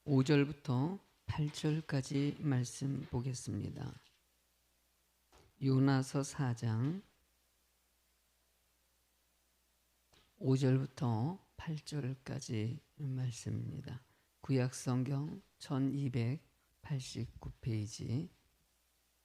5절부터 8절까지 말씀 보겠습니다. 요나서 4장 5절부터 8절까지 말씀입니다. 구약성경 1289페이지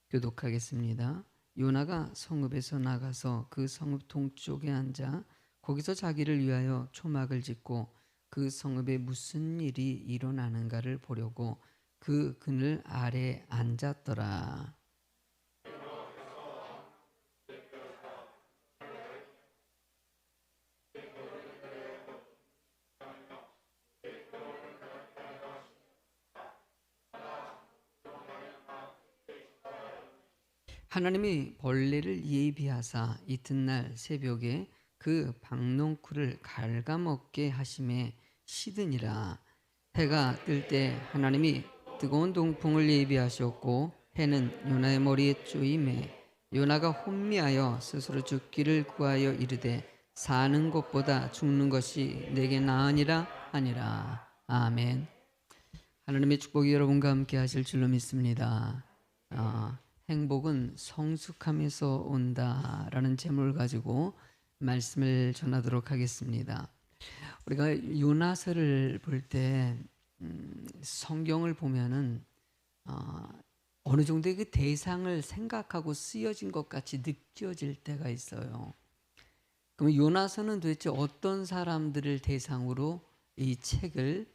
교독하겠습니다. 요나가 성읍에서 나가서 그 성읍 동쪽에 앉아 거기서 자기를 위하여 초막을 짓고 그 성읍에 무슨 일이 일어나는가를 보려고 그 그늘 아래 앉았더라. 하나님이 벌레를 예비하사 이튿날 새벽에 그 박농쿨을 갉아먹게 하심에 시드니라. 해가 뜰 때 하나님이 뜨거운 동풍을 예비하셨고 해는 요나의 머리에 쪼임에 요나가 혼미하여 스스로 죽기를 구하여 이르되 사는 것보다 죽는 것이 내게 나으니라 하니라. 아멘. 하나님의 축복이 여러분과 함께 하실 줄로 믿습니다. 행복은 성숙함에서 온다라는 제목을 가지고 말씀을 전하도록 하겠습니다. 우리가 요나서를 볼 때 성경을 보면은 어느 정도의 그 대상을 생각하고 쓰여진 것 같이 느껴질 때가 있어요. 그럼 요나서는 도대체 어떤 사람들을 대상으로 이 책을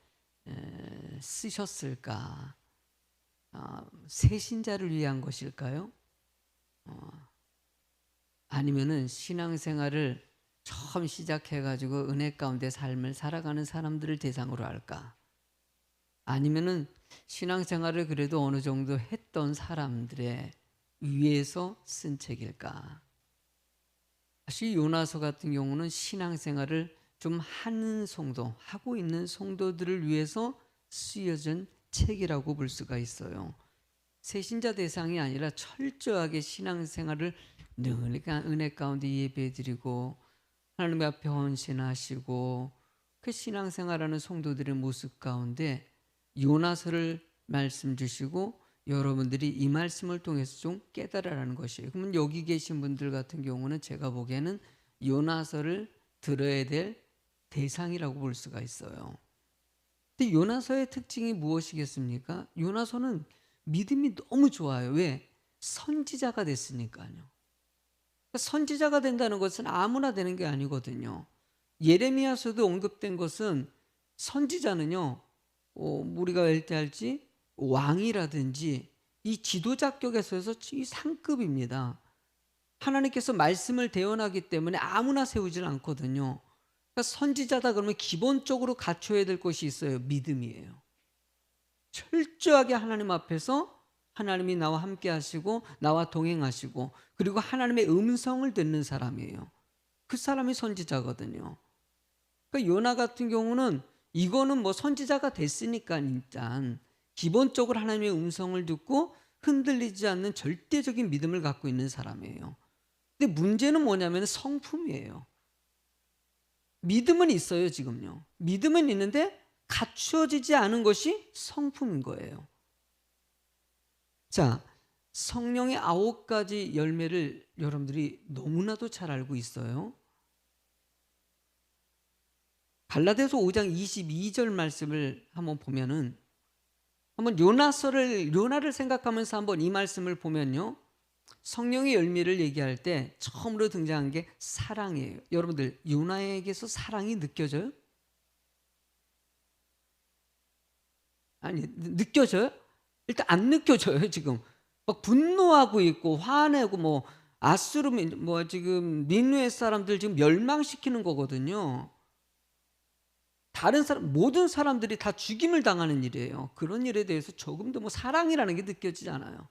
쓰셨을까? 새신자를 위한 것일까요? 아니면은 신앙생활을 처음 시작해가지고 은혜 가운데 삶을 살아가는 사람들을 대상으로 할까? 아니면은 신앙생활을 그래도 어느 정도 했던 사람들의 위에서 쓴 책일까? 사실 요나서 같은 경우는 신앙생활을 좀 하는 성도, 하고 있는 성도들을 위해서 쓰여진 책이라고 볼 수가 있어요. 새신자 대상이 아니라 철저하게 신앙생활을 늘 은혜 가운데 예배드리고 하나님 앞에 헌신하시고 그 신앙생활하는 성도들의 모습 가운데 요나서를 말씀 주시고 여러분들이 이 말씀을 통해서 좀 깨달으라는 것이에요. 그러면 여기 계신 분들 같은 경우는 제가 보기에는 요나서를 들어야 될 대상이라고 볼 수가 있어요. 근데 요나서의 특징이 무엇이겠습니까? 요나서는 믿음이 너무 좋아요. 왜? 선지자가 됐으니까요. 선지자가 된다는 것은 아무나 되는 게 아니거든요. 예레미야서도 언급된 것은 선지자는요, 우리가 왜 때 할지 왕이라든지 이 지도자격에서 이 상급입니다. 하나님께서 말씀을 대언하기 때문에 아무나 세우질 않거든요. 그러니까 선지자다 그러면 기본적으로 갖춰야 될 것이 있어요. 믿음이에요. 철저하게 하나님 앞에서 하나님이 나와 함께 하시고 나와 동행하시고 그리고 하나님의 음성을 듣는 사람이에요. 그 사람이 선지자거든요. 그러니까 요나 같은 경우는 이거는 뭐 선지자가 됐으니까 일단 기본적으로 하나님의 음성을 듣고 흔들리지 않는 절대적인 믿음을 갖고 있는 사람이에요. 근데 문제는 뭐냐면 성품이에요. 믿음은 있어요, 지금요. 믿음은 있는데 갖추어지지 않은 것이 성품인 거예요. 자, 성령의 9가지 열매를 여러분들이 너무나도 잘 알고 있어요. 갈라디아서 5장 22절 말씀을 한번 보면은 한번 요나를 생각하면서 한번 이 말씀을 보면요. 성령의 열매를 얘기할 때 처음으로 등장한 게 사랑이에요. 여러분들 요나에게서 사랑이 느껴져요? 아니, 느껴져요? 일단 안 느껴져요. 지금 막 분노하고 있고 화내고 뭐 아수르 뭐 지금 니느웨 사람들 지금 멸망시키는 거거든요. 다른 사람 모든 사람들이 다 죽임을 당하는 일이에요. 그런 일에 대해서 조금도 뭐 사랑이라는 게 느껴지지 않아요.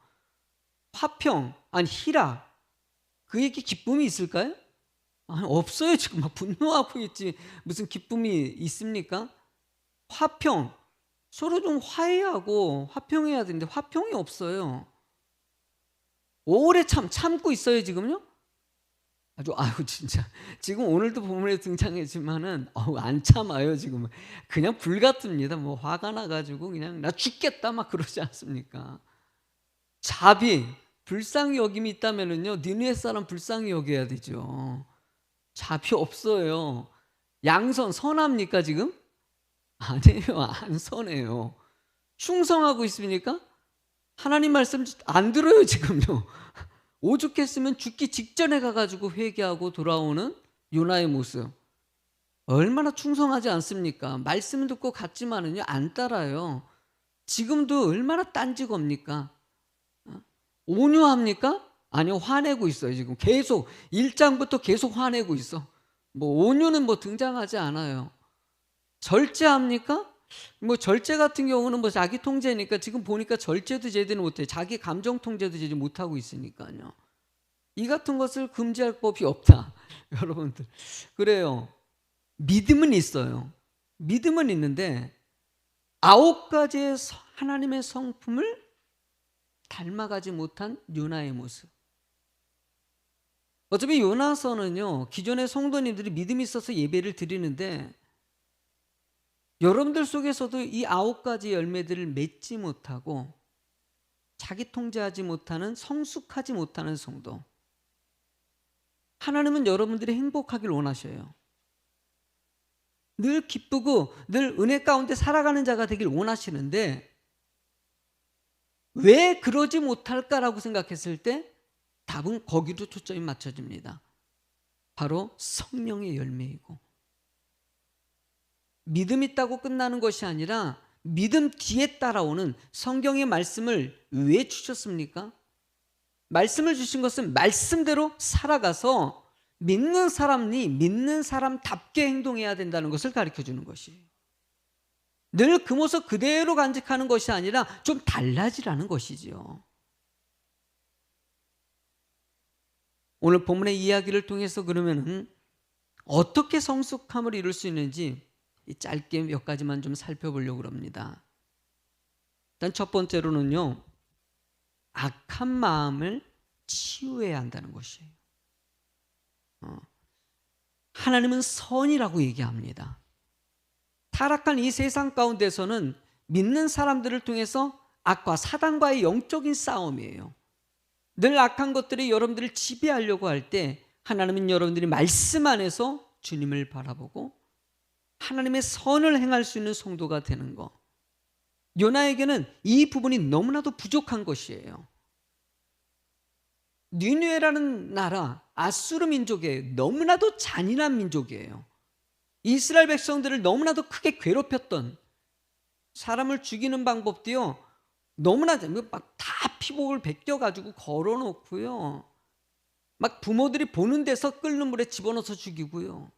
화평, 아니 희락, 그에게 기쁨이 있을까요? 아니, 없어요. 지금 막 분노하고 있지 무슨 기쁨이 있습니까? 화평, 서로 좀 화해하고 화평해야 되는데 화평이 없어요. 오래 참고 있어요 지금요? 아유 진짜 지금 오늘도 본문에 등장했지만은 안 참아요 지금은. 그냥 불같습니다. 뭐 화가 나 가지고 그냥 '나 죽겠다.' 막 그러지 않습니까? 자비, 불쌍히 여김이 있다면은요 니느웨 사람 불쌍히 여겨야 되죠. 자비 없어요. 양선 선합니까 지금? 아니에요. 안 선해요. 충성하고 있습니까? 하나님 말씀 안 들어요 지금요. 오죽했으면 죽기 직전에 가 가지고 회개하고 돌아오는 요나의 모습. 얼마나 충성하지 않습니까? 말씀은 듣고 갔지만은요 안 따라요. 지금도 얼마나 딴지겁니까? 어? 온유합니까? 아니요. 화내고 있어요 지금. 계속 1장부터 계속 화내고 있어. 뭐 온유는 뭐 등장하지 않아요. 절제합니까? 뭐 절제 같은 경우는 뭐 자기 통제니까 지금 보니까 절제도 제대로 못해. 자기 감정 통제도 제대로 못하고 있으니까요. 이 같은 것을 금지할 법이 없다. 여러분들. 그래요. 믿음은 있어요. 믿음은 있는데 9가지의 하나님의 성품을 닮아가지 못한 요나의 모습. 어차피 요나서는요. 기존의 성도님들이 믿음이 있어서 예배를 드리는데 여러분들 속에서도 이 9가지 열매들을 맺지 못하고 자기 통제하지 못하는 성숙하지 못하는 성도. 하나님은 여러분들이 행복하길 원하셔요. 늘 기쁘고 늘 은혜 가운데 살아가는 자가 되길 원하시는데 왜 그러지 못할까라고 생각했을 때 답은 거기도 초점이 맞춰집니다. 바로 성령의 열매이고 믿음 있다고 끝나는 것이 아니라 믿음 뒤에 따라오는 성경의 말씀을 왜 주셨습니까? 말씀을 주신 것은 말씀대로 살아가서 믿는 사람이 믿는 사람답게 행동해야 된다는 것을 가르쳐 주는 것이에요. 늘 그 모습 그대로 간직하는 것이 아니라 좀 달라지라는 것이지요. 오늘 본문의 이야기를 통해서 그러면은 어떻게 성숙함을 이룰 수 있는지 짧게 몇 가지만 좀 살펴보려고 합니다. 일단 첫 번째로는요. 악한 마음을 치유해야 한다는 것이에요. 하나님은 선이라고 얘기합니다. 타락한 이 세상 가운데서는 믿는 사람들을 통해서 악과 사단과의 영적인 싸움이에요. 늘 악한 것들이 여러분들을 지배하려고 할 때 하나님은 여러분들이 말씀 안에서 주님을 바라보고 하나님의 선을 행할 수 있는 성도가 되는 것. 요나에게는 이 부분이 너무나도 부족한 것이에요. 니느웨라는 나라, 아수르 민족이에요. 너무나도 잔인한 민족이에요. 이스라엘 백성들을 너무나도 크게 괴롭혔던, 사람을 죽이는 방법도요 너무나 막 다 피복을 벗겨가지고 걸어놓고요 막 부모들이 보는 데서 끓는 물에 집어넣어서 죽이고요.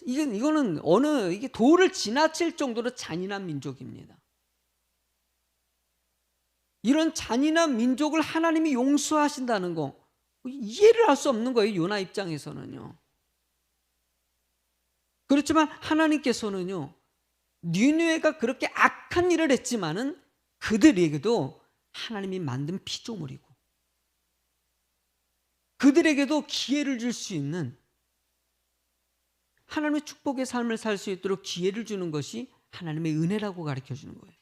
이거는 이게 도를 지나칠 정도로 잔인한 민족입니다. 이런 잔인한 민족을 하나님이 용서하신다는 거 이해를 할 수 없는 거예요. 요나 입장에서는요. 그렇지만 하나님께서는요 니느웨가 그렇게 악한 일을 했지만은 그들에게도 하나님이 만든 피조물이고 그들에게도 기회를 줄 수 있는 하나님의 축복의 삶을 살 수 있도록 기회를 주는 것이 하나님의 은혜라고 가르쳐 주는 거예요.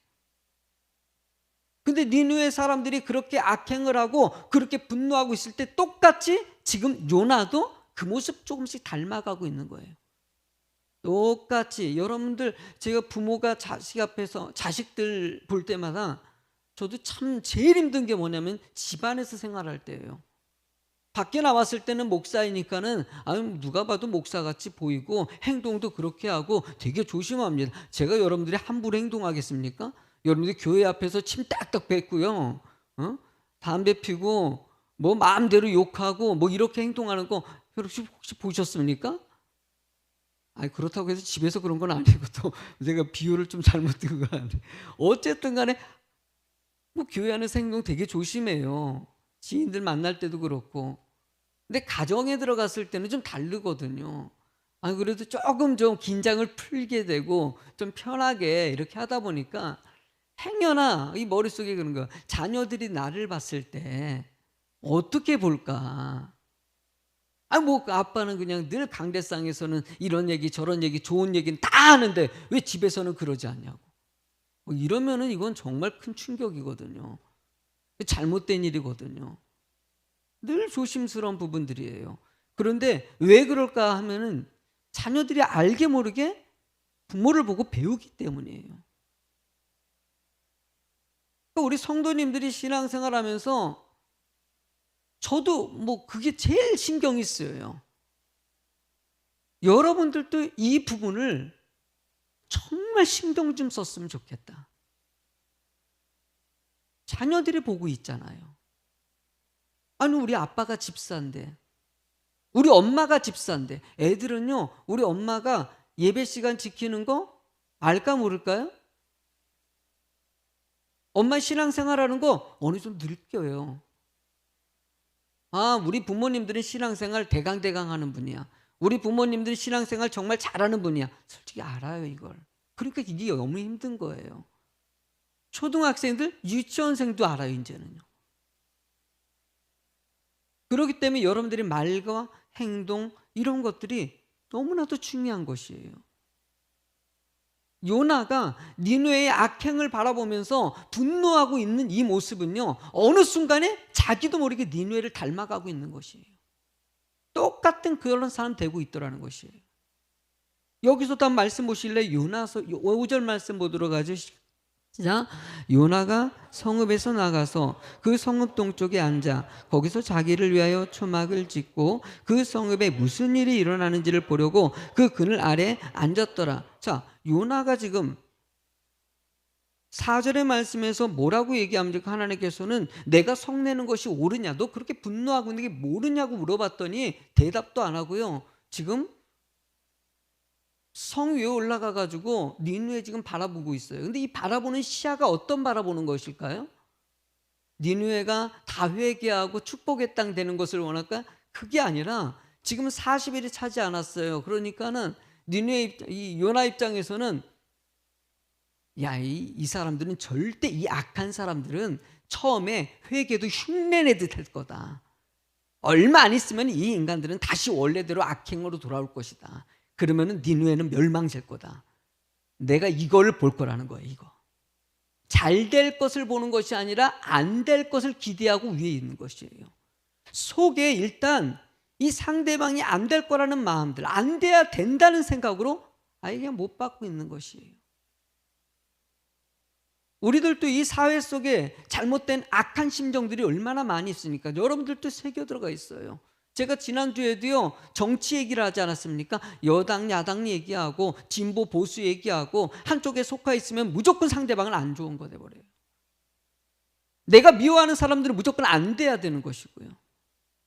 근데 니느웨 사람들이 그렇게 악행을 하고 그렇게 분노하고 있을 때 똑같이 지금 요나도 그 모습 조금씩 닮아가고 있는 거예요. 똑같이 여러분들 제가 부모가 자식 앞에서 자식들 볼 때마다 저도 참 제일 힘든 게 뭐냐면 집안에서 생활할 때예요. 밖에 나왔을 때는 목사이니까는 누가 봐도 목사같이 보이고 행동도 그렇게 하고 되게 조심합니다. 제가 여러분들이 함부로 행동하겠습니까? 여러분들이 교회 앞에서 침 딱딱 뱉고요 담배 피고 뭐 마음대로 욕하고 뭐 이렇게 행동하는 거 여러분 혹시 보셨습니까? 그렇다고 해서 집에서 그런 건 아니고 또 제가 비유를 좀 잘못 든 거 같아요. 어쨌든 간에 뭐 교회 안에서 행동 되게 조심해요. 지인들 만날 때도 그렇고. 근데 가정에 들어갔을 때는 좀 다르거든요. 그래도 조금 좀 긴장을 풀게 되고 좀 편하게 이렇게 하다 보니까 행여나 이 머릿속에 그런 거 자녀들이 나를 봤을 때 어떻게 볼까? 뭐 아빠는 그냥 늘 강대상에서는 이런 얘기 저런 얘기 좋은 얘기는 다 하는데 왜 집에서는 그러지 않냐고. 이러면은 이건 정말 큰 충격이거든요. 잘못된 일이거든요. 늘 조심스러운 부분들이에요. 그런데 왜 그럴까 하면은 자녀들이 알게 모르게 부모를 보고 배우기 때문이에요. 그러니까 우리 성도님들이 신앙생활하면서 저도 뭐 그게 제일 신경이 쓰여요. 여러분들도 이 부분을 정말 신경 좀 썼으면 좋겠다. 자녀들이 보고 있잖아요. 아니 우리 아빠가 집사인데, 우리 엄마가 집사인데, 애들은요 우리 엄마가 예배 시간 지키는 거 알까 모를까요? 엄마 신앙생활하는 거 어느 정도 느껴요. 아, 우리 부모님들은 신앙생활 대강대강 하는 분이야. 우리 부모님들은 신앙생활 정말 잘하는 분이야. 솔직히 알아요 이걸. 그러니까 이게 너무 힘든 거예요. 초등학생들, 유치원생도 알아요 이제는요. 그렇기 때문에 여러분들이 말과 행동 이런 것들이 너무나도 중요한 것이에요. 요나가 니느웨의 악행을 바라보면서 분노하고 있는 이 모습은요, 어느 순간에 자기도 모르게 니느웨를 닮아가고 있는 것이에요. 똑같은 그런 사람 되고 있더라는 것이에요. 여기서도 한 말씀 보실래요? 요나서 5절 말씀 보도록 하죠. 자, 요나가 성읍에서 나가서 그 성읍 동쪽에 앉아 거기서 자기를 위하여 초막을 짓고 그 성읍에 무슨 일이 일어나는지를 보려고 그 그늘 아래 앉았더라. 자, 요나가 지금 4절의 말씀에서 뭐라고 얘기합니까? 하나님께서는 내가 성내는 것이 옳으냐? 너 그렇게 분노하고 있는 게 모르냐고 물어봤더니 대답도 안 하고요. 지금 성 위에 올라가 가지고 니느웨 지금 바라보고 있어요. 근데 이 바라보는 시야가 어떤 바라보는 것일까요? 니느웨가 다 회개하고 축복의 땅 되는 것을 원할까? 그게 아니라 지금 40일이 차지 않았어요. 그러니까는 니느웨 이 요나 입장에서는 야, 이 사람들은 절대 이 악한 사람들은 처음에 회개도 흉내내듯 할 거다. 얼마 안 있으면 이 인간들은 다시 원래대로 악행으로 돌아올 것이다. 그러면은 니느웨는 멸망될 거다. 내가 이걸 볼 거라는 거예요. 이거 잘 될 것을 보는 것이 아니라 안 될 것을 기대하고 위에 있는 것이에요. 속에 일단 이 상대방이 안 될 거라는 마음들, 안 돼야 된다는 생각으로 아예 그냥 못 받고 있는 것이에요. 우리들도 이 사회 속에 잘못된 악한 심정들이 얼마나 많이 있으니까 여러분들도 새겨 들어가 있어요. 제가 지난주에도요 정치 얘기를 하지 않았습니까? 여당 야당 얘기하고 진보 보수 얘기하고 한쪽에 속해 있으면 무조건 상대방은 안 좋은 거 돼버려요. 내가 미워하는 사람들은 무조건 안 돼야 되는 것이고요,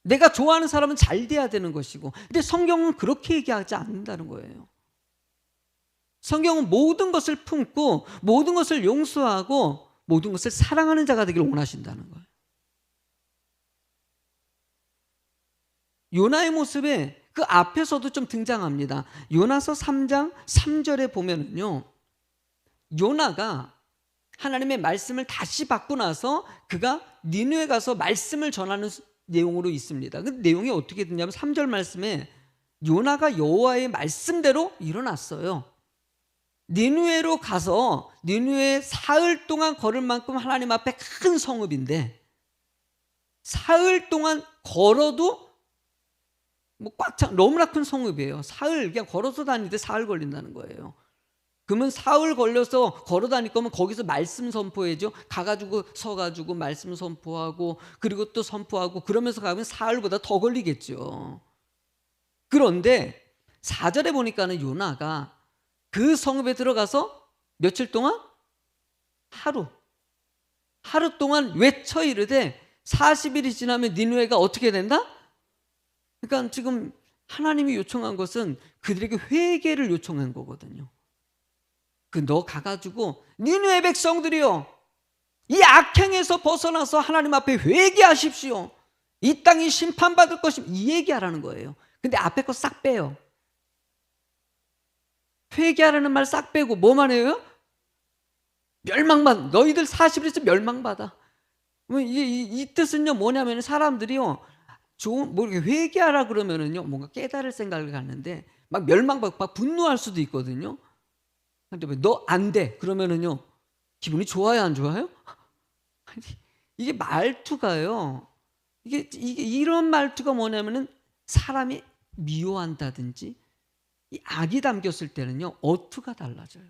내가 좋아하는 사람은 잘 돼야 되는 것이고, 근데 성경은 그렇게 얘기하지 않는다는 거예요. 성경은 모든 것을 품고 모든 것을 용서하고 모든 것을 사랑하는 자가 되기를 원하신다는 거예요. 요나의 모습에 그 앞에서도 좀 등장합니다. 요나서 3장 3절에 보면은요, 요나가 하나님의 말씀을 다시 받고 나서 그가 니느웨 가서 말씀을 전하는 내용으로 있습니다. 그 내용이 어떻게 되냐면 3절 말씀에 요나가 여호와의 말씀대로 일어났어요. 니느웨로 가서 니느웨 사흘 동안 걸을 만큼 하나님 앞에 큰 성읍인데 사흘 동안 걸어도 뭐 꽉 차, 너무나 큰 성읍이에요. 사흘 그냥 걸어서 다니는데 사흘 걸린다는 거예요. 그러면 사흘 걸려서 걸어 다닐 거면 거기서 말씀 선포해죠. 가가지고 서가지고 말씀 선포하고 그리고 또 선포하고 그러면서 가면 사흘보다 더 걸리겠죠. 그런데 4절에 보니까는 요나가 그 성읍에 들어가서 며칠 동안 하루 동안 외쳐 이르되 40일이 지나면 니느웨가 어떻게 된다? 그러니까 지금 하나님이 요청한 것은 그들에게 회개를 요청한 거거든요. 너 가가지고 니느웨 백성들이요, 이 악행에서 벗어나서 하나님 앞에 회개하십시오. 이 땅이 심판받을 것입니다. 이 얘기하라는 거예요. 근데 앞에 거 싹 빼요. 회개하라는 말 싹 빼고 뭐만 해요? 멸망받아. 너희들 40일에서 멸망받아. 이 뜻은요 뭐냐면 사람들이요 좋은 뭐 이렇게 회개하라 그러면은요 뭔가 깨달을 생각을 갖는데 막 멸망받고 막 분노할 수도 있거든요. 근데 왜 너 안 돼 그러면은요 기분이 좋아요 안 좋아요? 아니, 이게 말투가요. 이게 이런 말투가 뭐냐면은 사람이 미워한다든지 이 악이 담겼을 때는요 어투가 달라져요.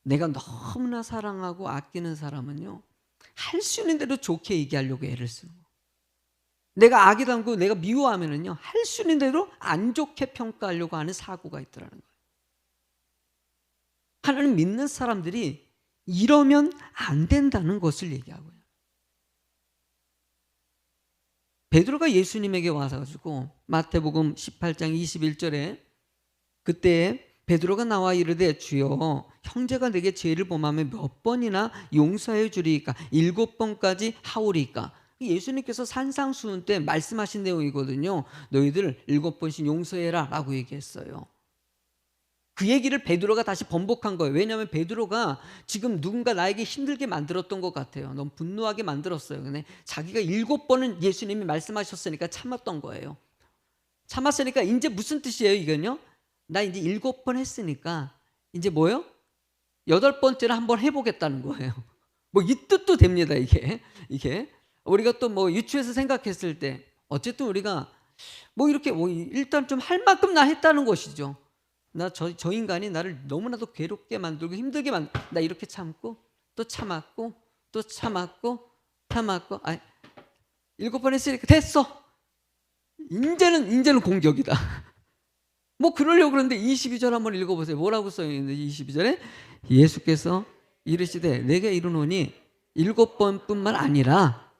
내가 너무나 사랑하고 아끼는 사람은요 할 수 있는 대로 좋게 얘기하려고 애를 쓰는 거. 내가 악이 담고 내가 미워하면은요 할 수 있는 대로 안 좋게 평가하려고 하는 사고가 있더라는 거예요. 하나님 믿는 사람들이 이러면 안 된다는 것을 얘기하고요. 베드로가 예수님에게 와서 가지고 마태복음 18장 21절에 그때 베드로가 나와 이르되 주여 형제가 내게 죄를 범하면 몇 번이나 용서해 주리이까 7번까지 하오리이까. 예수님께서 산상수훈 때 말씀하신 내용이거든요. 너희들 7번씩 용서해라 라고 얘기했어요. 그 얘기를 베드로가 다시 번복한 거예요. 왜냐하면 베드로가 지금 누군가 나에게 힘들게 만들었던 것 같아요. 너무 분노하게 만들었어요. 근데 자기가 7번은 예수님이 말씀하셨으니까 참았던 거예요. 참았으니까 이제 무슨 뜻이에요 이건요? 나 이제 7번 했으니까 이제 뭐요? 8번째를 한번 해보겠다는 거예요. 뭐 이 뜻도 됩니다. 이게 우리가 또 뭐 유추해서 생각했을 때 어쨌든 우리가 뭐 이렇게 뭐 일단 좀 할 만큼 나 했다는 것이죠. 저 인간이 나를 너무나도 괴롭게 만들고 힘들게 나 이렇게 참고 또 참았고 또 참았고 7번 했으니까 됐어. 이제는 공격이다. 뭐 그러려고 그러는데 22절 한번 읽어보세요. 뭐라고 써있는데 22절에 예수께서 이르시되 내게 이르노니 7번뿐만 아니라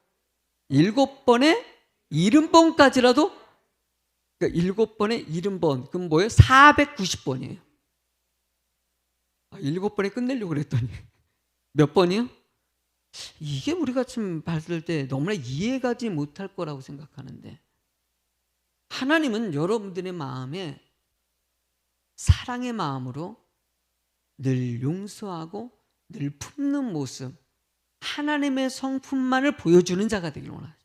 7번에 70번까지라도 그러니까 7번에 70번 그럼 뭐예요? 490번이에요. 7번에 끝내려고 그랬더니 몇 번이요? 이게 우리가 지금 봤을 때 너무나 이해가지 못할 거라고 생각하는데 하나님은 여러분들의 마음에 사랑의 마음으로 늘 용서하고 늘 품는 모습 하나님의 성품만을 보여주는 자가 되기를 원하죠.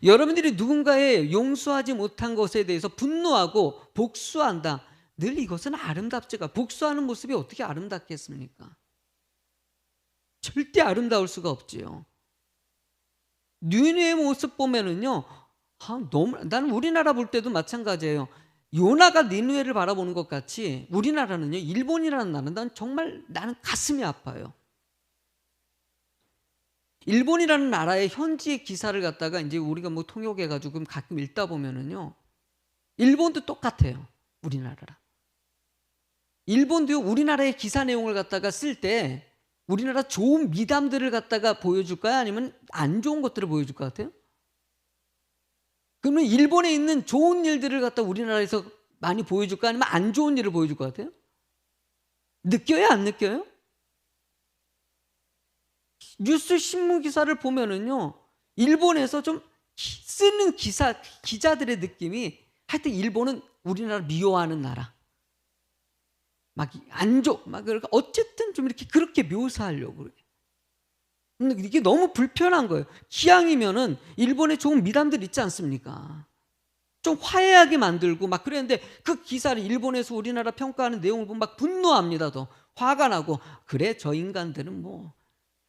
여러분들이 누군가의 용서하지 못한 것에 대해서 분노하고 복수한다. 늘 이것은 아름답지가 복수하는 모습이 어떻게 아름답겠습니까? 절대 아름다울 수가 없지요. 니느웨의 모습 보면은요, 나는 우리나라 볼 때도 마찬가지예요. 요나가 니느웨를 바라보는 것 같이 우리나라는요, 일본이라는 나라는 나는 가슴이 아파요. 일본이라는 나라의 현지의 기사를 갖다가 이제 우리가 뭐 통역해가지고 가끔 읽다 보면은요, 일본도 똑같아요. 우리나라랑. 일본도요, 우리나라의 기사 내용을 갖다가 쓸 때 우리나라 좋은 미담들을 갖다가 보여줄까요? 아니면 안 좋은 것들을 보여줄 것 같아요? 그러면 일본에 있는 좋은 일들을 갖다 우리나라에서 많이 보여줄까? 아니면 안 좋은 일을 보여줄 것 같아요? 느껴요? 안 느껴요? 뉴스 신문 기사를 보면은요, 일본에서 좀 쓰는 기자들의 느낌이 하여튼 일본은 우리나라 미워하는 나라. 막 안 좋, 막 어쨌든 좀 이렇게 그렇게 묘사하려고 그래요. 근데 이게 너무 불편한 거예요. 기왕이면은 일본에 좋은 미담들 있지 않습니까? 좀 화해하게 만들고 막 그랬는데 그 기사를 일본에서 우리나라 평가하는 내용을 보면 막 분노합니다. 더 화가 나고 그래 저 인간들은 뭐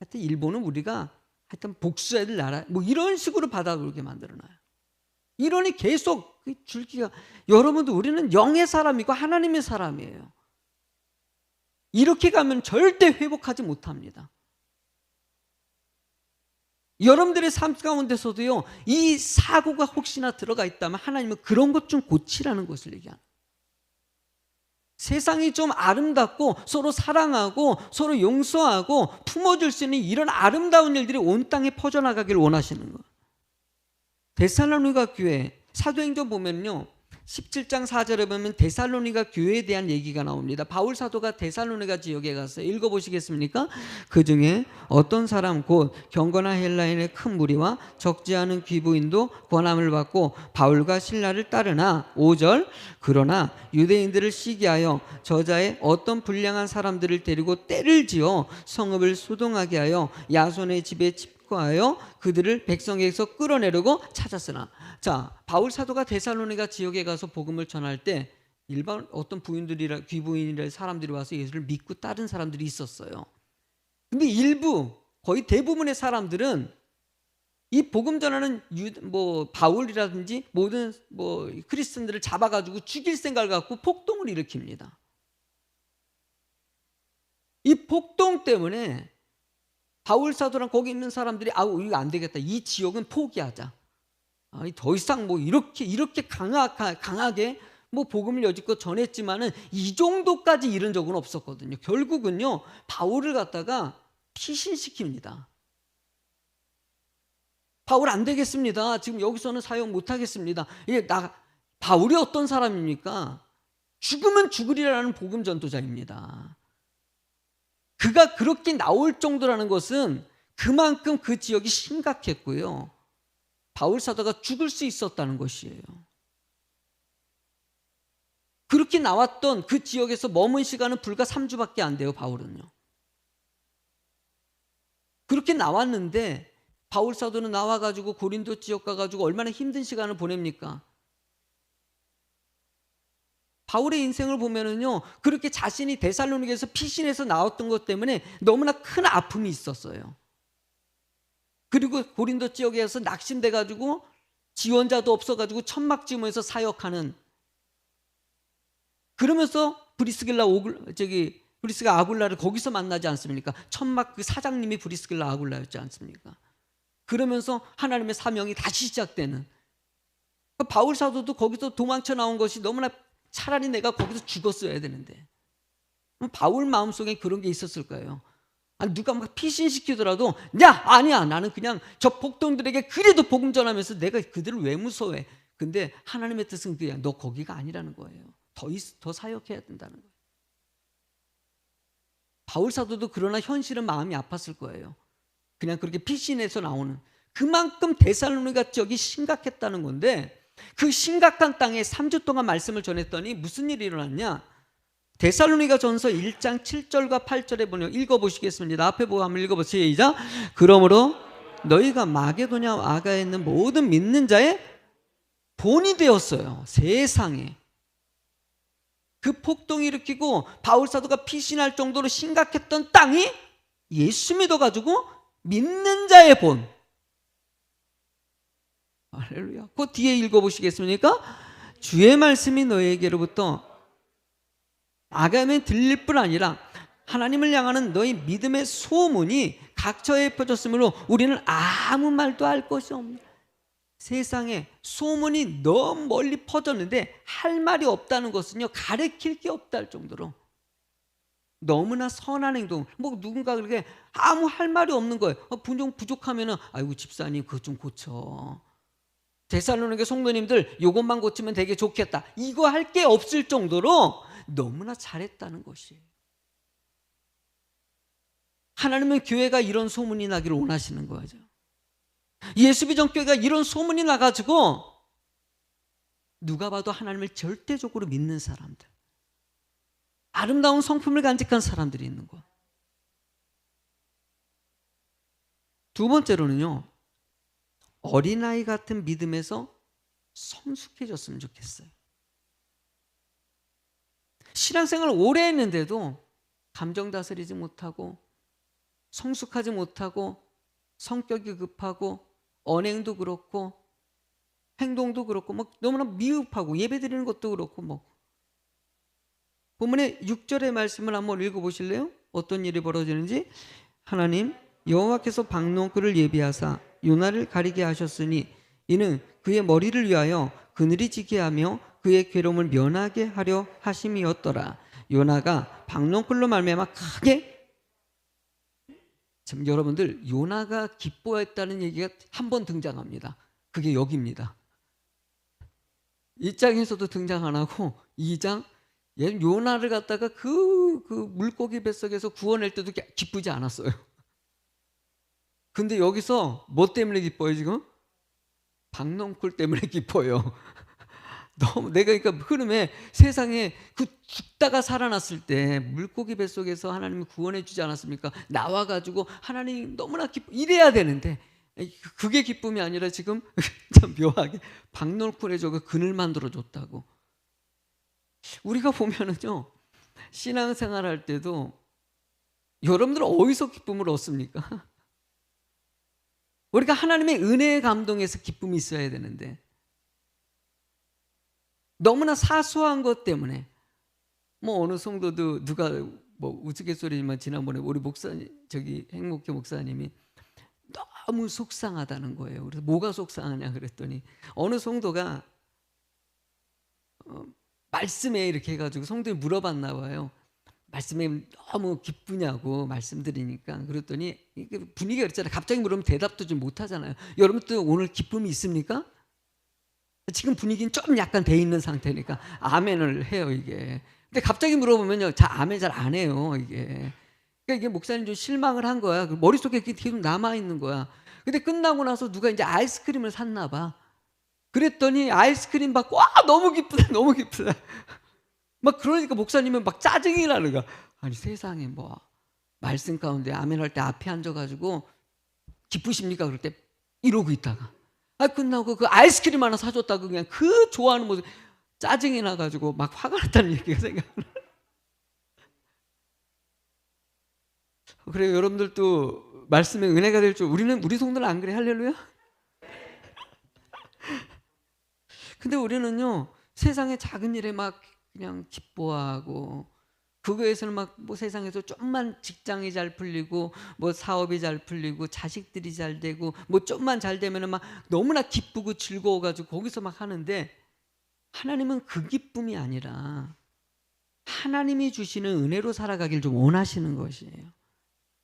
하여튼 일본은 우리가 하여튼 복수해야 될 나라 뭐 이런 식으로 받아들게 만들어놔요. 이러니 계속 줄기가 여러분도 우리는 영의 사람이고 하나님의 사람이에요. 이렇게 가면 절대 회복하지 못합니다. 여러분들의 삶 가운데서도요, 이 사고가 혹시나 들어가 있다면 하나님은 그런 것 좀 고치라는 것을 얘기합니다. 세상이 좀 아름답고 서로 사랑하고 서로 용서하고 품어줄 수 있는 이런 아름다운 일들이 온 땅에 퍼져나가기를 원하시는 거예요. 데살로니가 교회 사도행전 보면요, 17장 4절에 보면 데살로니가 교회에 대한 얘기가 나옵니다. 바울 사도가 데살로니가 지역에 갔어요. 읽어보시겠습니까? 그 중에 어떤 사람 곧 경건한 헬라인의 큰 무리와 적지 않은 귀부인도 권함을 받고 바울과 신라를 따르나 5절 그러나 유대인들을 시기하여 저자의 어떤 불량한 사람들을 데리고 때를 지어 성읍을 소동하게 하여 야손의 집에 체포하여 그들을 백성에게서 끌어내려고 찾았으나, 자, 바울 사도가 데살로니가 지역에 가서 복음을 전할 때 일반 어떤 부인들이라 귀부인이라 사람들이 와서 예수를 믿고 따른 사람들이 있었어요. 근데 일부, 거의 대부분의 사람들은 이 복음 전하는 바울이라든지 모든 크리스천들을 잡아가지고 죽일 생각을 갖고 폭동을 일으킵니다. 이 폭동 때문에 바울 사도랑 거기 있는 사람들이 이거 안 되겠다. 이 지역은 포기하자. 더 이상 이렇게 강하게 복음을 여지껏 전했지만은 이 정도까지 이른 적은 없었거든요. 결국은요, 바울을 갖다가 피신시킵니다. 바울 안 되겠습니다. 지금 여기서는 사용 못 하겠습니다. 바울이 어떤 사람입니까? 죽으면 죽으리라는 복음 전도자입니다. 그가 그렇게 나올 정도라는 것은 그만큼 그 지역이 심각했고요. 바울 사도가 죽을 수 있었다는 것이에요. 그렇게 나왔던 그 지역에서 머문 시간은 불과 3주밖에 안 돼요. 바울은요. 그렇게 나왔는데 바울 사도는 나와가지고 고린도 지역 가가지고 얼마나 힘든 시간을 보냅니까? 바울의 인생을 보면은요, 그렇게 자신이 데살로니가에서 피신해서 나왔던 것 때문에 너무나 큰 아픔이 있었어요. 그리고 고린도 지역에서 낙심돼가지고 지원자도 없어가지고 천막 지으면서 사역하는, 그러면서 브리스길라 아굴라를 거기서 만나지 않습니까? 천막 그 사장님이 브리스길라 아굴라였지 않습니까? 그러면서 하나님의 사명이 다시 시작되는, 바울 사도도 거기서 도망쳐 나온 것이 너무나, 차라리 내가 거기서 죽었어야 되는데, 바울 마음속에 그런 게 있었을 거예요. 누가 막 피신시키더라도 아니야, 나는 그냥 저 폭동들에게 그래도 복음 전하면서 내가 그들을 왜 무서워해. 근데 하나님의 뜻은 그야, 너 거기가 아니라는 거예요. 더 사역해야 된다는 거예요. 바울 사도도 그러나 현실은 마음이 아팠을 거예요. 그냥 그렇게 피신해서 나오는, 그만큼 데살로니가 지역이 심각했다는 건데, 그 심각한 땅에 3주 동안 말씀을 전했더니 무슨 일이 일어났냐? 데살로니가 전서 1장 7절과 8절에 보면, 읽어보시겠습니다. 앞에 보고 한번 읽어보세요. 시작. 그러므로 너희가 마게도냐 아가에 있는 모든 믿는 자의 본이 되었어요. 세상에. 그 폭동을 일으키고 바울 사도가 피신할 정도로 심각했던 땅이 예수 믿어가지고 믿는 자의 본. 할렐루야. 그 뒤에 읽어보시겠습니까? 주의 말씀이 너희에게로부터 아가에 들릴 뿐 아니라 하나님을 향하는 너희 믿음의 소문이 각처에 퍼졌으므로 우리는 아무 말도 할 것이 없다. 세상에 소문이 너무 멀리 퍼졌는데 할 말이 없다는 것은요, 가르칠 게 없다 할 정도로 너무나 선한 행동, 누군가 그렇게 아무 할 말이 없는 거예요. 부족하면은 아이고 집사님 그것 좀 고쳐. 데살로니가 성도님들 요것만 고치면 되게 좋겠다. 이거 할 게 없을 정도로 너무나 잘했다는 것이에요. 하나님은 교회가 이런 소문이 나기를 원하시는 거죠. 예수비전교회가 이런 소문이 나가지고 누가 봐도 하나님을 절대적으로 믿는 사람들, 아름다운 성품을 간직한 사람들이 있는 거. 두 번째로는요, 어린아이 같은 믿음에서 성숙해졌으면 좋겠어요. 신앙생활을 오래 했는데도 감정 다스리지 못하고 성숙하지 못하고 성격이 급하고 언행도 그렇고 행동도 그렇고 너무나 미흡하고 예배드리는 것도 그렇고 본문의 6절의 말씀을 한번 읽어보실래요? 어떤 일이 벌어지는지. 하나님 여호와께서 박농쿨을 예비하사 요나를 가리게 하셨으니 이는 그의 머리를 위하여 그늘이 지게 하며 그의 괴로움을 면하게 하려 하심이었더라. 요나가 박농쿨로 말미암아 크게, 지금 여러분들 요나가 기뻐했다는 얘기가 한 번 등장합니다. 그게 여기입니다. 1장에서도 등장 안 하고 2장 요나를 갖다가 그 물고기 뱃속에서 구원할 때도 기쁘지 않았어요. 근데 여기서 뭐 때문에 기뻐요 지금? 박농쿨 때문에 기뻐요. 너무 내가 그러니까 흐름에 세상에 그 죽다가 살아났을 때 물고기 뱃속에서 하나님이 구원해 주지 않았습니까? 나와 가지고 하나님 너무나 이래야 되는데 그게 기쁨이 아니라 지금 참 묘하게 박놀쿨에 저거 그늘 만들어 줬다고. 우리가 보면은요 신앙생활 할 때도 여러분들 어디서 기쁨을 얻습니까? 우리가 하나님의 은혜의 감동에서 기쁨이 있어야 되는데 너무나 사소한 것 때문에 뭐 어느 성도도 누가 뭐 우스갯소리지만 지난번에 우리 목사님 저기 행복회 목사님이 너무 속상하다는 거예요. 그래서 뭐가 속상하냐 그랬더니 어느 성도가 말씀에 이렇게 해가지고 성도에 물어봤나 봐요. 말씀에 너무 기쁘냐고 말씀드리니까 그랬더니 분위기가 그랬잖아요. 갑자기 물으면 대답도 좀 못하잖아요. 여러분도 오늘 기쁨이 있습니까? 지금 분위기는 좀 약간 돼 있는 상태니까 아멘을 해요 이게. 근데 갑자기 물어보면요, 아멘 잘 안 해요 이게. 그러니까 이게 목사님 좀 실망을 한 거야. 머릿속에 계속 남아 있는 거야. 근데 끝나고 나서 누가 이제 아이스크림을 샀나 봐. 그랬더니 아이스크림 받고 너무 기쁘다 너무 기쁘다. 막 그러니까 목사님은 막 짜증이 나는 거야. 아니 세상에 뭐 말씀 가운데 아멘 할 때 앞에 앉아가지고 기쁘십니까? 그럴 때 이러고 있다가 끝나고 그 아이스크림 하나 사줬다고 그냥 그 좋아하는 모습 짜증이 나가지고 막 화가 났다는 얘기가 생각나. 그래요. 여러분들도 말씀에 은혜가 될 줄. 우리 성도는 안 그래? 할렐루야. 근데 우리는요 세상의 작은 일에 막 그냥 기뻐하고 그거에서는 막 뭐 세상에서 좀만 직장이 잘 풀리고 뭐 사업이 잘 풀리고 자식들이 잘 되고 뭐 좀만 잘 되면은 막 너무나 기쁘고 즐거워가지고 거기서 막 하는데 하나님은 그 기쁨이 아니라 하나님이 주시는 은혜로 살아가길 좀 원하시는 것이에요.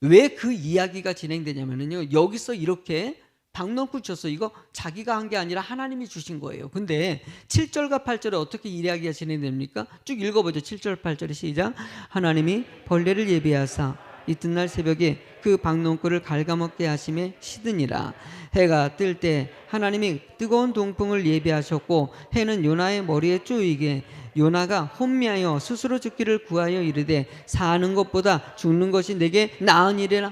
왜 그 이야기가 진행되냐면요 여기서 이렇게 박농쿨 쳤어. 이거 자기가 한 게 아니라 하나님이 주신 거예요. 근데 7절과 8절에 어떻게 이야기가 진행됩니까? 쭉 읽어보죠. 7절 8절에 시작. 하나님이 벌레를 예비하사 이튿날 새벽에 그 박농쿨을 갉아먹게 하심에 시드니라. 해가 뜰 때 하나님이 뜨거운 동풍을 예비하셨고 해는 요나의 머리에 쪼이게 요나가 혼미하여 스스로 죽기를 구하여 이르되 사는 것보다 죽는 것이 내게 나은 일이라.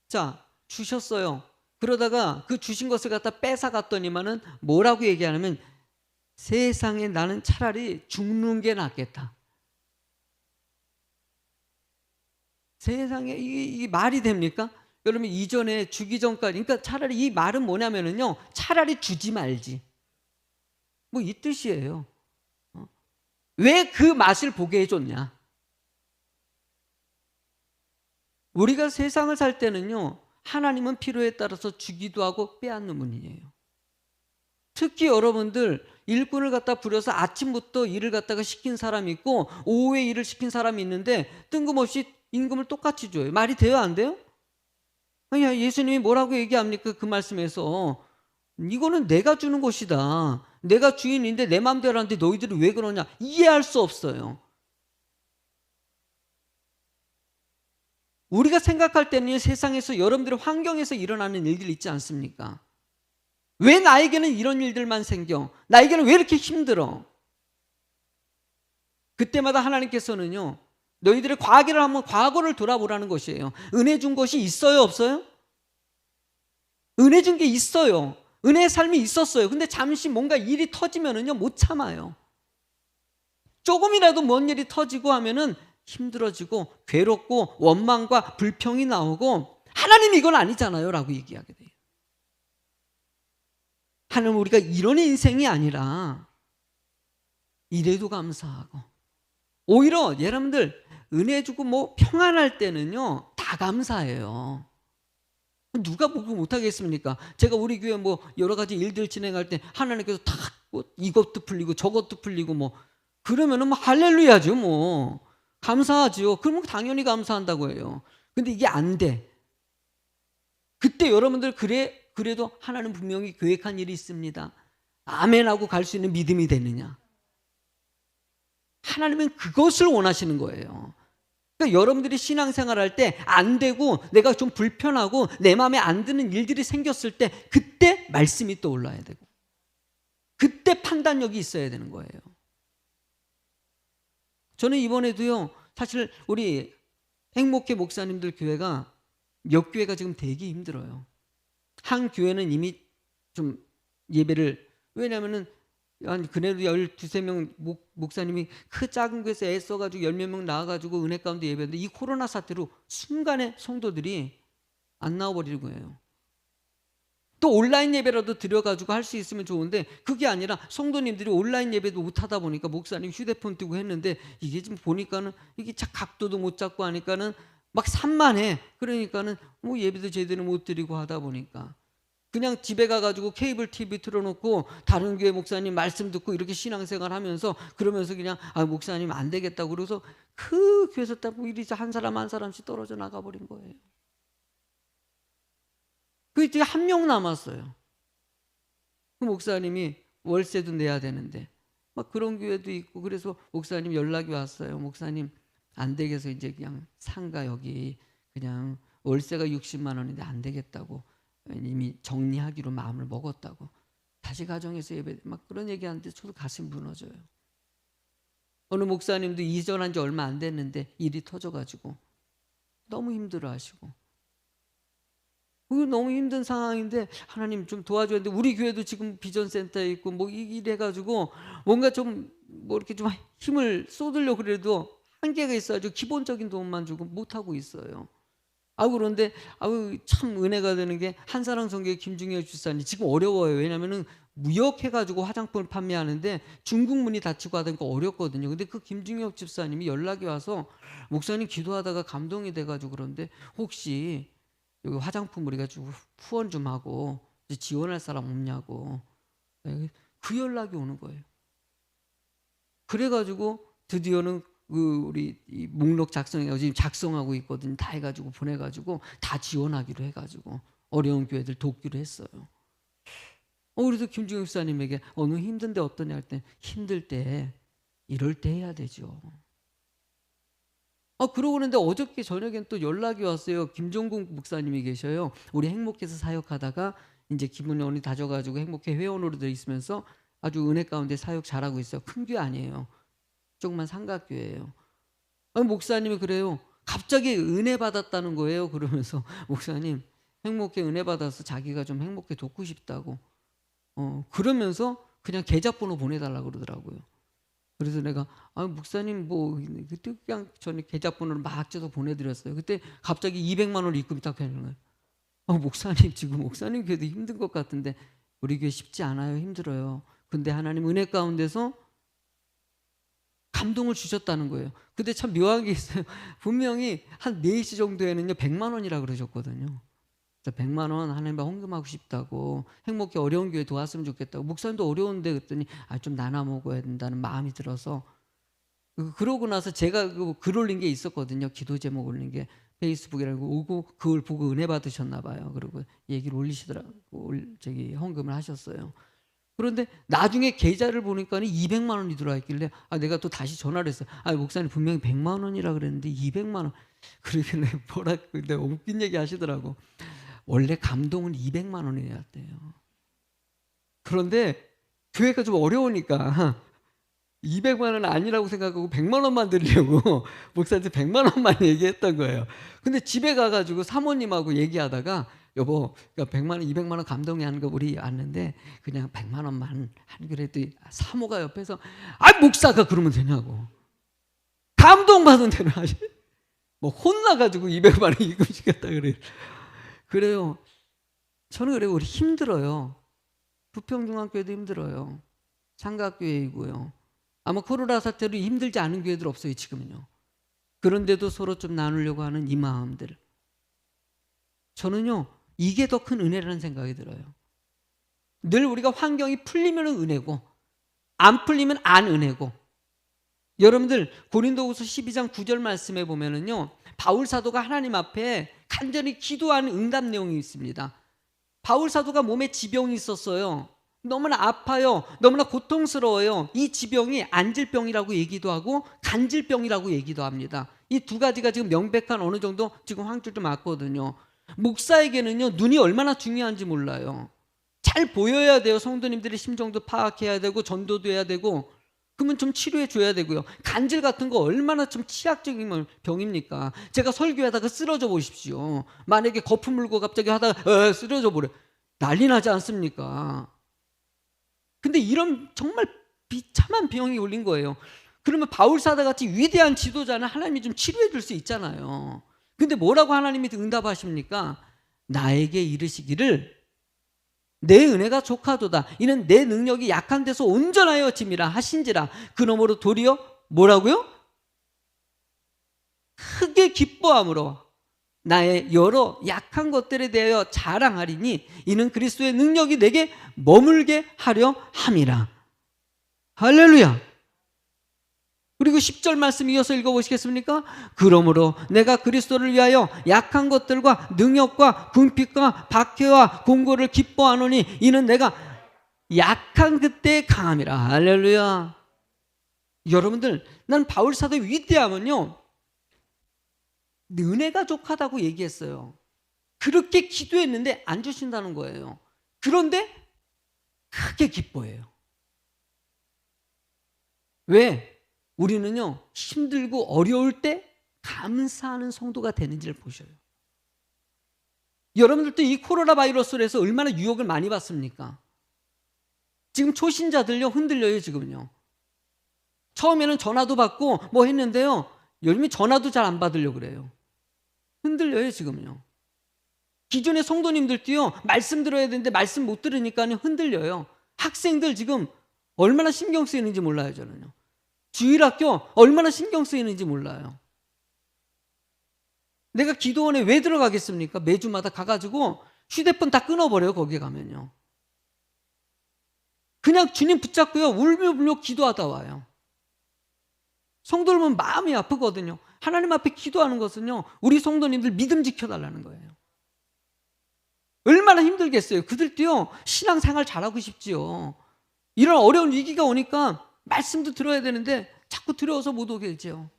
자, 주셨어요. 그러다가 그 주신 것을 갖다 뺏어갔더니만은 뭐라고 얘기하냐면 세상에 나는 차라리 죽는 게 낫겠다. 세상에 이게 말이 됩니까? 여러분 이전에 주기 전까지 그러니까 차라리 이 말은 뭐냐면은요 차라리 주지 말지 뭐 이 뜻이에요. 왜 그 맛을 보게 해줬냐? 우리가 세상을 살 때는요 하나님은 필요에 따라서 주기도 하고 빼앗는 분이에요. 특히 여러분들 일꾼을 갖다 부려서 아침부터 일을 갖다가 시킨 사람이 있고 오후에 일을 시킨 사람이 있는데 뜬금없이 임금을 똑같이 줘요. 말이 돼요 안 돼요? 아니 예수님이 뭐라고 얘기합니까? 그 말씀에서 이거는 내가 주는 것이다. 내가 주인인데 내 마음대로 하는데 너희들이 왜 그러냐? 이해할 수 없어요. 우리가 생각할 때는 세상에서 여러분들의 환경에서 일어나는 일들이 있지 않습니까? 왜 나에게는 이런 일들만 생겨? 나에게는 왜 이렇게 힘들어? 그때마다 하나님께서는요 너희들의 과거를 한번 과거를 돌아보라는 것이에요. 은혜 준 것이 있어요 없어요? 은혜 준 게 있어요. 은혜의 삶이 있었어요. 근데 잠시 뭔가 일이 터지면은요 못 참아요. 조금이라도 뭔 일이 터지고 하면은 힘들어지고 괴롭고 원망과 불평이 나오고 하나님 이건 아니잖아요 라고 얘기하게 돼요. 하나님 우리가 이런 인생이 아니라 이래도 감사하고 오히려 여러분들 은혜 주고 뭐 평안할 때는요 다 감사해요. 누가 보고 못하겠습니까? 제가 우리 교회 뭐 여러 가지 일들 진행할 때 하나님께서 다 뭐 이것도 풀리고 저것도 풀리고 뭐 그러면은 뭐 할렐루야죠 뭐 감사하죠. 그러면 당연히 감사한다고 해요. 근데 이게 안 돼. 그때 여러분들 그래도 하나님 분명히 계획한 일이 있습니다. 아멘하고 갈 수 있는 믿음이 되느냐? 하나님은 그것을 원하시는 거예요. 그러니까 여러분들이 신앙생활할 때 안 되고 내가 좀 불편하고 내 마음에 안 드는 일들이 생겼을 때 그때 말씀이 떠올라야 되고 그때 판단력이 있어야 되는 거예요. 저는 이번에도요, 사실 우리 행복회 목사님들 교회가 몇 교회가 지금 되게 힘들어요. 한 교회는 이미 좀 예배를, 왜냐면은 한 그래도 12~13명 목사님이 그 작은 교회에서 애써가지고 10몇 명 나와가지고 은혜 가운데 예배했는데 이 코로나 사태로 순간에 성도들이 안 나와버리는 거예요. 또 온라인 예배라도 드려가지고 할 수 있으면 좋은데 그게 아니라 성도님들이 온라인 예배도 못하다 보니까 목사님 휴대폰 뜨고 했는데 이게 지금 보니까는 이게 각도도 못 잡고 하니까는 막 산만해. 그러니까는 뭐 예배도 제대로 못 드리고 하다 보니까 그냥 집에 가가지고 케이블 TV 틀어놓고 다른 교회 목사님 말씀 듣고 이렇게 신앙생활 하면서 그러면서 그냥 목사님 안 되겠다고 그래서 그 교회에서 딱 이리 한 사람 한 사람씩 떨어져 나가버린 거예요. 그 이제 한 명 남았어요. 그 목사님이 월세도 내야 되는데 막 그런 교회도 있고 그래서 목사님 연락이 왔어요. 목사님 안 되겠어 이제 그냥 상가 여기 그냥 월세가 60만 원인데 안 되겠다고 이미 정리하기로 마음을 먹었다고 다시 가정에서 예배 막 그런 얘기하는데 저도 가슴이 무너져요. 어느 목사님도 이전한 지 얼마 안 됐는데 일이 터져가지고 너무 힘들어하시고 너무 힘든 상황인데 하나님 좀 도와줘야 되는데 우리 교회도 지금 비전센터에 있고 뭐 이래가지고 뭔가 좀 뭐 이렇게 좀 힘을 쏟으려고 그래도 한계가 있어가지고 기본적인 도움만 주고 못하고 있어요. 그런데 참 은혜가 되는 게 한사랑 성교회 김중혁 집사님 지금 어려워요. 왜냐면은 무역해가지고 화장품을 판매하는데 중국문이 닫히고 하니까 어렵거든요. 근데 그 김중혁 집사님이 연락이 와서 목사님 기도하다가 감동이 돼가지고 그런데 혹시 여기 화장품 우리가 좀 후원 좀 하고 지원할 사람 없냐고 그 연락이 오는 거예요. 그래가지고 드디어는 우리 이 목록 작성해 지금 작성하고 있거든요. 다 해가지고 보내가지고 다 지원하기로 해가지고 어려운 교회들 돕기로 했어요. 그래서 김중혁 목사님에게 너무 힘든데 어떠냐 할 때 힘들 때 이럴 때 해야 되죠. 그러고 있는데 어저께 저녁엔 또 연락이 왔어요. 김종국 목사님이 계셔요. 우리 행복해서 사역하다가 이제 기분이 어느 다져가지고 행복회 회원으로 돼 있으면서 아주 은혜 가운데 사역 잘하고 있어요. 큰 교회 아니에요. 조그만 삼각교회예요. 목사님이 그래요. 갑자기 은혜 받았다는 거예요. 그러면서 목사님 행복회 은혜 받아서 자기가 좀 행복해 돕고 싶다고 그러면서 그냥 계좌번호 보내달라고 그러더라고요. 그래서 내가 목사님 뭐 그때 그냥 저는 계좌번호를 막 줘서 보내드렸어요. 그때 갑자기 200만 원 입금이 딱 되는 거예요. 목사님 지금 목사님 교회도 힘든 것 같은데 우리 교회 쉽지 않아요. 힘들어요. 근데 하나님 은혜 가운데서 감동을 주셨다는 거예요. 근데 참 묘한 게 있어요. 분명히 한 4시 정도에는요 100만 원이라 그러셨거든요. 100만 원 하나님께 헌금하고 싶다고 행복해 어려운 교회 도왔으면 좋겠다고 목사님도 어려운데 그랬더니 좀 나눠 먹어야 된다는 마음이 들어서 그러고 나서 제가 글 올린 게 있었거든요. 기도 제목 올린 게 페이스북이라고 오고 그걸 보고 은혜 받으셨나 봐요. 그리고 얘기를 올리시더라고 헌금을 하셨어요. 그런데 나중에 계좌를 보니까 200만 원이 들어와 있길래 내가 또 다시 전화를 했어요. 목사님 분명히 100만 원이라 그랬는데 200만 원 그러길래 뭐라고 근데 웃긴 얘기 하시더라고. 원래 감동은 200만 원이어야 돼요. 그런데 교회가 좀 어려우니까 200만 원 아니라고 생각하고 100만 원만 드리려고 목사한테 100만 원만 얘기했던 거예요. 근데 집에 가가지고 사모님하고 얘기하다가 여보, 그러니까 100만 원, 200만 원 감동이 하는 거 우리 왔는데 그냥 100만 원만 하는 그랬더니 사모가 옆에서 목사가 그러면 되냐고. 감동받은 대로 하시. 뭐 혼나가지고 200만 원 입금시켰다 그래요. 그래요. 저는 그래요. 우리 힘들어요. 부평중앙교회도 힘들어요. 삼각교회이고요. 아마 코로나 사태로 힘들지 않은 교회들 없어요 지금은요. 그런데도 서로 좀 나누려고 하는 이 마음들. 저는요 이게 더 큰 은혜라는 생각이 들어요. 늘 우리가 환경이 풀리면 은혜고 안 풀리면 안 은혜고. 여러분들 고린도후서 12장 9절 말씀에 보면은요 바울 사도가 하나님 앞에 간절히 기도하는 응답 내용이 있습니다. 바울 사도가 몸에 지병이 있었어요. 너무나 아파요. 너무나 고통스러워요. 이 지병이 안질병이라고 얘기도 하고 간질병이라고 얘기도 합니다. 이 두 가지가 지금 명백한 어느 정도 지금 황줄도 맞거든요. 목사에게는요 눈이 얼마나 중요한지 몰라요. 잘 보여야 돼요. 성도님들의 심정도 파악해야 되고 전도도 해야 되고, 그러면 좀 치료해 줘야 되고요. 간질 같은 거 얼마나 좀 치약적인 병입니까? 제가 설교하다가 쓰러져 보십시오. 만약에 거품 물고 갑자기 하다가 쓰러져 버려, 난리 나지 않습니까? 근데 이런 정말 비참한 병이 올린 거예요. 그러면 바울사도 같이 위대한 지도자는 하나님이 좀 치료해 줄 수 있잖아요. 근데 뭐라고 하나님이 응답하십니까? 나에게 이르시기를 내 은혜가 족하도다. 이는 내 능력이 약한 데서 온전하여 짐이라 하신지라. 그러므로 도리어 뭐라고요? 크게 기뻐함으로 나의 여러 약한 것들에 대하여 자랑하리니 이는 그리스도의 능력이 내게 머물게 하려 함이라. 할렐루야. 그리고 10절 말씀 이어서 읽어보시겠습니까? 그러므로 내가 그리스도를 위하여 약한 것들과 능력과 궁핍과 박해와 공고를 기뻐하노니 이는 내가 약한 그때의 강함이라. 할렐루야. 여러분들, 난 바울사도의 위대함은요, 은혜가 족하다고 얘기했어요. 그렇게 기도했는데 안 주신다는 거예요. 그런데 크게 기뻐해요. 왜? 우리는요, 힘들고 어려울 때 감사하는 성도가 되는지를 보셔요. 여러분들도 이 코로나 바이러스로 해서 얼마나 유혹을 많이 받습니까? 지금 초신자들요, 흔들려요, 지금요. 처음에는 전화도 받고 뭐 했는데요, 요즘에 전화도 잘 안 받으려고 그래요. 흔들려요, 지금요. 기존의 성도님들도요, 말씀 들어야 되는데 말씀 못 들으니까 흔들려요. 학생들 지금 얼마나 신경 쓰이는지 몰라요, 저는요. 주일학교 얼마나 신경 쓰이는지 몰라요. 내가 기도원에 왜 들어가겠습니까? 매주마다 가가지고 휴대폰 다 끊어버려요. 거기 가면요. 그냥 주님 붙잡고요, 울며 불며 기도하다 와요. 성도들 보면 마음이 아프거든요. 하나님 앞에 기도하는 것은요, 우리 성도님들 믿음 지켜달라는 거예요. 얼마나 힘들겠어요. 그들도요, 신앙생활 잘하고 싶지요. 이런 어려운 위기가 오니까 말씀도 들어야 되는데 자꾸 두려워서 못 오게 되죠.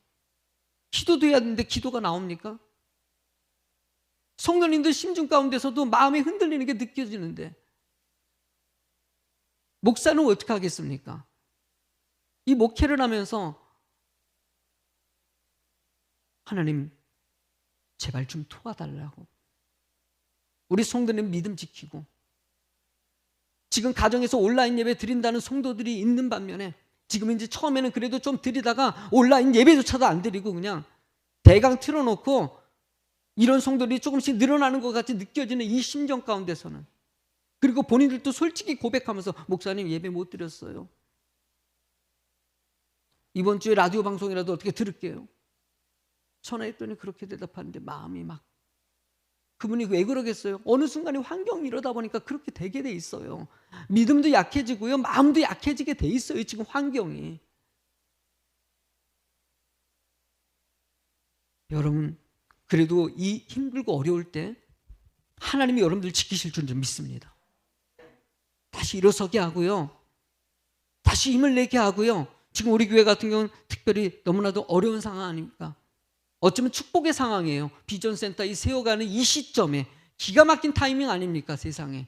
기도도 해야 되는데 기도가 나옵니까? 성도님들 심중 가운데서도 마음이 흔들리는 게 느껴지는데 목사는 어떻게 하겠습니까? 이 목회를 하면서 하나님 제발 좀 도와달라고, 우리 성도님 믿음 지키고, 지금 가정에서 온라인 예배 드린다는 성도들이 있는 반면에 지금 이제 처음에는 그래도 좀 드리다가 온라인 예배조차도 안 드리고 그냥 대강 틀어놓고 이런 성도들이 조금씩 늘어나는 것 같이 느껴지는 이 심정 가운데서는, 그리고 본인들도 솔직히 고백하면서 목사님 예배 못 드렸어요. 이번 주에 라디오 방송이라도 어떻게 들을게요. 전화했더니 그렇게 대답하는데 마음이 막, 그분이 왜 그러겠어요? 어느 순간에 환경이 이러다 보니까 그렇게 되게 돼 있어요. 믿음도 약해지고요, 마음도 약해지게 돼 있어요. 지금 환경이. 여러분, 그래도 이 힘들고 어려울 때 하나님이 여러분들 지키실 줄 믿습니다. 다시 일어서게 하고요, 다시 힘을 내게 하고요. 지금 우리 교회 같은 경우는 특별히 너무나도 어려운 상황 아닙니까? 어쩌면 축복의 상황이에요. 비전센터 이 세워가는 이 시점에 기가 막힌 타이밍 아닙니까? 세상에.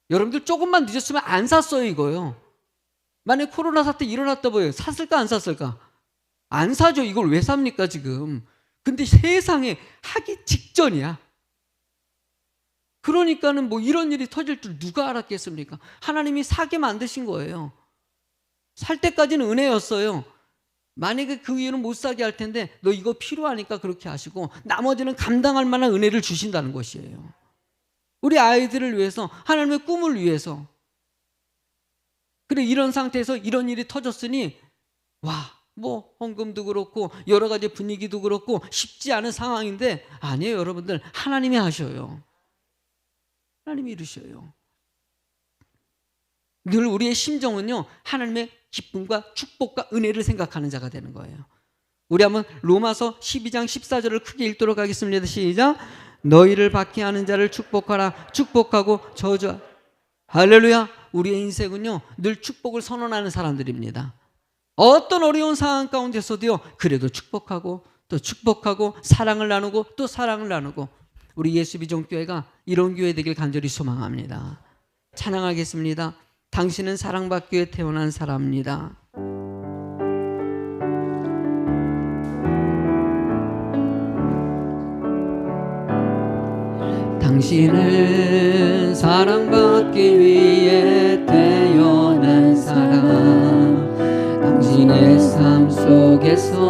여러분들 조금만 늦었으면 안 샀어요, 이거요. 만약에 코로나 사태 일어났다 보여요. 샀을까 안 샀을까? 안 사죠. 이걸 왜 삽니까 지금? 근데 세상에 하기 직전이야. 그러니까는 뭐 이런 일이 터질 줄 누가 알았겠습니까? 하나님이 사게 만드신 거예요. 살 때까지는 은혜였어요. 만약에 그 이유는 못 사게 할 텐데 너 이거 필요하니까 그렇게 하시고 나머지는 감당할 만한 은혜를 주신다는 것이에요. 우리 아이들을 위해서, 하나님의 꿈을 위해서. 그래, 이런 상태에서 이런 일이 터졌으니 뭐 헌금도 그렇고 여러 가지 분위기도 그렇고 쉽지 않은 상황인데, 아니에요 여러분들. 하나님이 하셔요. 하나님이 이루셔요. 늘 우리의 심정은요, 하나님의 기쁨과 축복과 은혜를 생각하는 자가 되는 거예요. 우리 한번 로마서 12장 14절을 크게 읽도록 하겠습니다. 시작. 너희를 박해하는 자를 축복하라. 축복하고 저주하라. 할렐루야. 우리의 인생은요, 늘 축복을 선언하는 사람들입니다. 어떤 어려운 상황 가운데서도요, 그래도 축복하고 또 축복하고 사랑을 나누고 또 사랑을 나누고, 우리 예수비전교회가 이런 교회 되길 간절히 소망합니다. 찬양하겠습니다. 당신은 사랑받기 위해 태어난 사람입니다. 당신은 사랑받기 위해 태어난 사람, 당신의 삶 속에서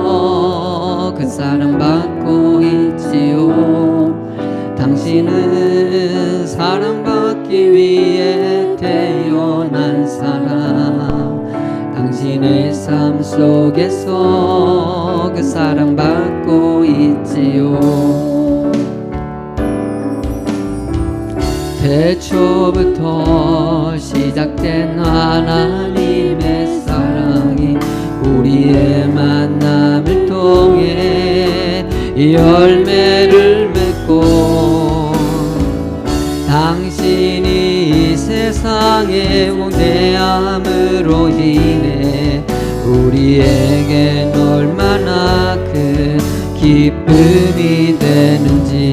그 사랑받고 있지요. 당신은 사랑받기 위해 태어난 사람, 당신의 삶 속에서 그 사랑받고 있지요. 태초부터 시작된 하나님의 사랑이 우리의 만남을 통해 열매를 맺고, 당신이 이 세상에 공대함으로 인해 우리에겐 얼마나 큰 기쁨이 되는지.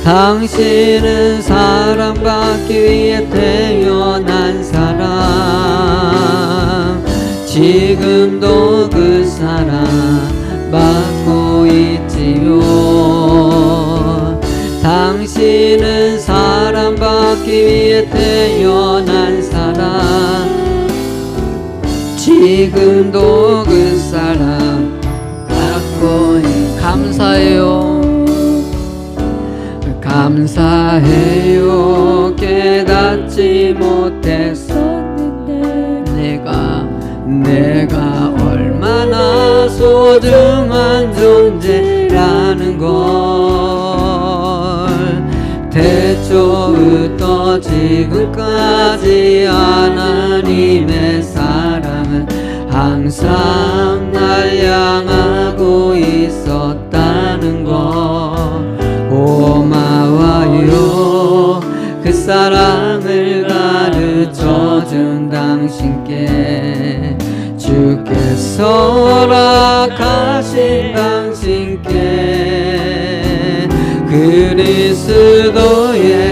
당신은 사랑받기 위해 태어난 사람, 지금도 그 사랑 받고 있지요. 당신은 사랑받기 위해 태어난 사람, 지금도 그 사랑 받고 있지요. 감사해요. 깨닫지 못했었는데 내가 얼마나 소중한 존재라는 걸. 태초부터 지금까지 하나님의 사랑은 항상 날 향하고 있었다는 것. 고마워요. 그 사랑을 가르쳐준 당신께, 주께서 허락하신 당신께 그리스도의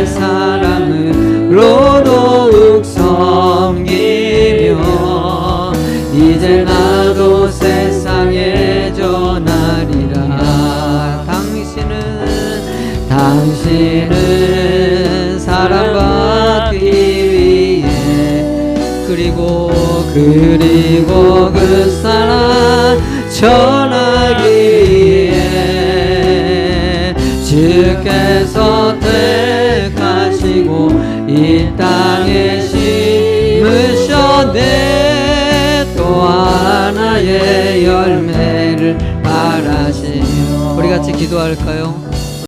사랑으로 더욱 섬기며 이제 나도 세상에 전하리라. 당신은 사랑받기 위해 그리고 그 사랑 전하기 위해 주께서 택하시고 이 땅에 심으셨네. 또 하나의 열매를 바라시며. 우리 같이 기도할까요?